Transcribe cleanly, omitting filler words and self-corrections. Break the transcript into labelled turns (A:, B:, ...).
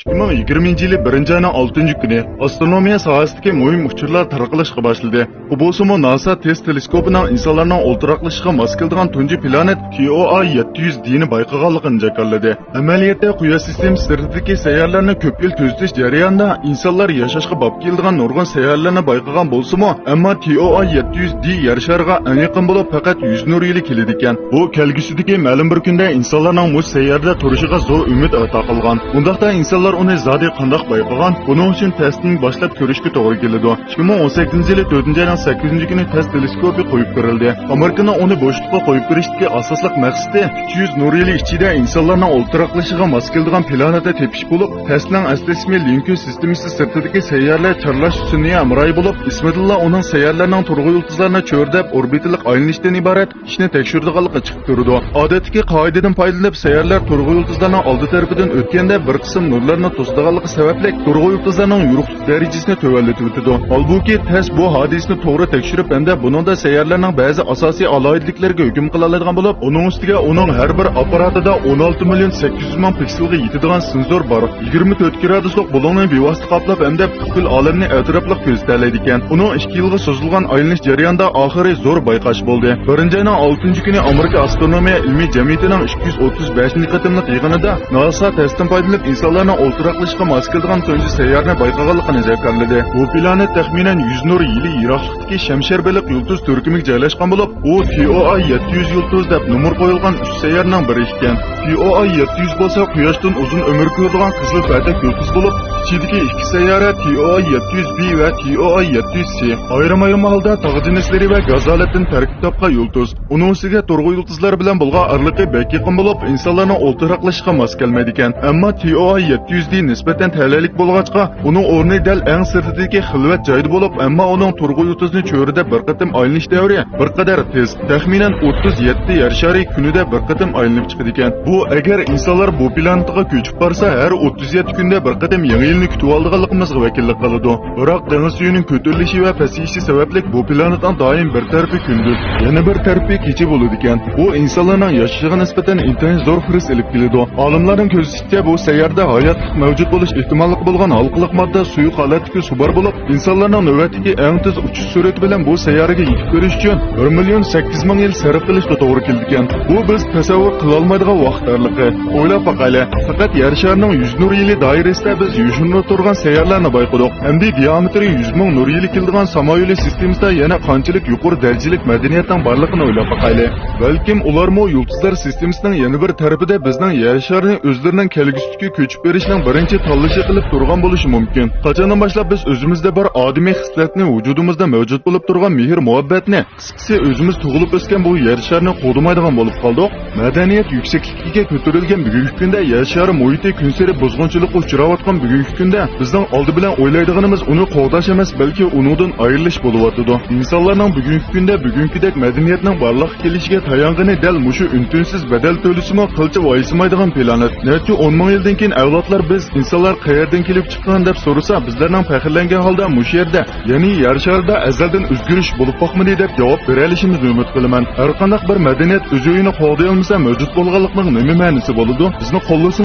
A: 2020 yılı 1. ayının 6. günü astronomiya sohasidagi muhim uchurlar tarqalishga boshladi. Bu bo'lsa NASA test teleskopining insonlarning o'ltiraqlashiga mos keladigan tunji planet TOA 700 ni bayqaganligini jakarladi. Amaliyotda Quyosh sistemasi sirtidagi sayyorlarni ko'p yil kuzatish jarayonida insonlar yashashga bop keladigan nurg'un sayyorlarni bayqagan bo'lsa-mu, ammo TOA 700 yer shariga eng yaqin bo'lib faqat 100 nur yili keladi ekan. Bu kelgusidagi ma'lum bir kunda insonlarning bu sayyorda turishiga zo'r umid ato qilgan. Bundaqda insonlar uni zodi qandoq bayqagan, buning uchun testning boshlab ko'rishga to'g'ri keladi. 2018 yili 4. ayning 8 kuni test teleskopi qo'yib ko'rildi. Amerikaning uni bo'shliqqa qo'yib ko'rishdagi asosli maqsadi 300 nur yili ichida insonlarning o'ltiraqlashiga mos keladigan planetni tepish bo'lib, testning asli ismi Lincoln sistemasi sirtidagi sayyorlar charlash sun'iy amroy bo'lib, ismidilla uning sayyorlarning turg'u yulduzlarni cho'rdab orbitalik aylanishdan iborat ishni tekshirdiganligi chiqib turdi. Odatdagi qoidadan foydalanib sayyorlar turg'u yulduzlarning oldi tarafidan o'tganda bir qism nurlarni to'sdiganligi sababli turg'u yulduzlarning yo'qlik darajasini tuvallatib o'tadi. Holbuki test bu hodisani to'g'ri tekshirib hamda buningda sayyorlarning ba'zi asosiy alohidliklarga hukm qila oladigan bo'lib, uning ustiga uning har bir apparatida 16 million 800 ming pikselga yetadigan sensor bor. 24 graduslik bulongni bevosita qoplab hamda butkul olamni atrofliq ko'rsatadi ekan. Uning 2 yilga cho'zilgan aylanish jarayonida oxiri zo'r bayqash bo'ldi. 1. ayning 6 kuni Amerika astronomiya ilmiy jamiyatining 235-qatimliq yig'inida NASA testdan foydalanib insonlarning o'ltiraqlashiga mos keladigan tunji sayyorni bayqaganligini jakarladi. Bu planet taxminan 100 nur yili yiroqlikdagi Shamshar baliq yulduz turkumiga joylashgan bo'lib, u TOA 700 yulduz deb nomor qo'yilgan 3 sayyorning biri ekan. TOA 700 bo'lsa Quyoshdan uzun umr ko'radigan qizil patak yulduz bo'lib, ichidagi ikki sayyora TOA 700b va TOA 700c ayrim holda tog' jinslari va gazolatdan tarkib topgan yulduz. Uning ustiga turg'u yulduzlar bilan bo'lgan arliqi bek yaqin bo'lib, insonlarning o'ltiraqlashiga mos kelmaydi ekan. Ammo TOA 700d nisbatan talalik bo'lg'achqa, uning o'rni dal eng sirtidagi xilvat joyda bo'lib, ammo uning turg'u yulduzni cho'rida bir qatim aylanish davri bir qadar tez, taxminan 37 yer shari kunida bir qatim aylanib chiqadi ekan. Bu agar insonlar bu planetga ko'chib borsa, har 37 kunda bir qatim yangi yilni kutib olganligimizga vakillik qiladi. Biroq dengiz suyining ko'tarilishi va pasayishi sababli bu planetning doim bir tarafi kunduz, yana bir tarafi kecha bo'ladi ekan. Bu insonlarning yashashiga nisbatan intayin zo'r xris olib keladi. Olimlarning ko'rsatishicha bu sayyorda hayot mavjud bo'lish ehtimoli bo'lgan halqiliq modda suyuq holatdagi suv bor bo'lib, insonlarning navbatdagi eng tez uchish sur'ati bilan bu sayyoraga yetib ko'rish uchun 1 million 800 ming yil sarf qilishga to'g'ri keldi ekan. Bu biz tasavvur qila olmaydigan vaqt darligi. O'ylab boqaylik, faqat yer sharining 100 nur yili doirasida biz yushinib turgan sayyorlarni bayqadik. Hamda diametri 100 ming nur yili keladigan samo yo'li sistemasida yana qanchalik yuqori darajalik madaniyatning borligini o'ylab boqaylik. Balkim ularmi yulduzlar sistemasining yana bir tarafida bizning yer sharini o'zlarining kelgusidagi ko'chib berishning birinchi tanlashi qilib turgan bo'lishi mumkin. Qachondan boshlab biz o'zimizda bir odimiy hislatni vujudimizda mavjud bo'lib turgan mehr muhabbatni, qisqasi o'zimiz tug'ilib o'sgan bu yer sharini qo'damaydigan bo'lib qoldik. Madaniyat yuksakligiga ko'tarilgan bugungi kunda yer shari muhiti kun sari buzg'unchilikqa uchrayotgan bugungi kunda bizning oldi bilan o'ylaydiganimiz uni qo'g'dash emas, balki uningdan ayrilish bo'lyotdi. Insonlarning bugungi kunda bugünkidek madaniyatning barliq kelishiga tayong'ini dal mushu untinsiz badal to'lisimi qilcha voyisimaydigan planet. Necha 10 ming yildan keyin avlodlar biz insonlar qayerdan kelib chiqqan deb so'rasa, bizlarning faxrlangan holda mush yerda, ya'ni yer sharida azaldan o'zgarish bo'lib boqmadi deb javob bera olishimizni umid qilaman. Har qanday bir madaniyat o'z o'yini qo'lday olmasa mavjud bo'lganlikning nima ma'nosi bo'ladi? Bizni qo'llasin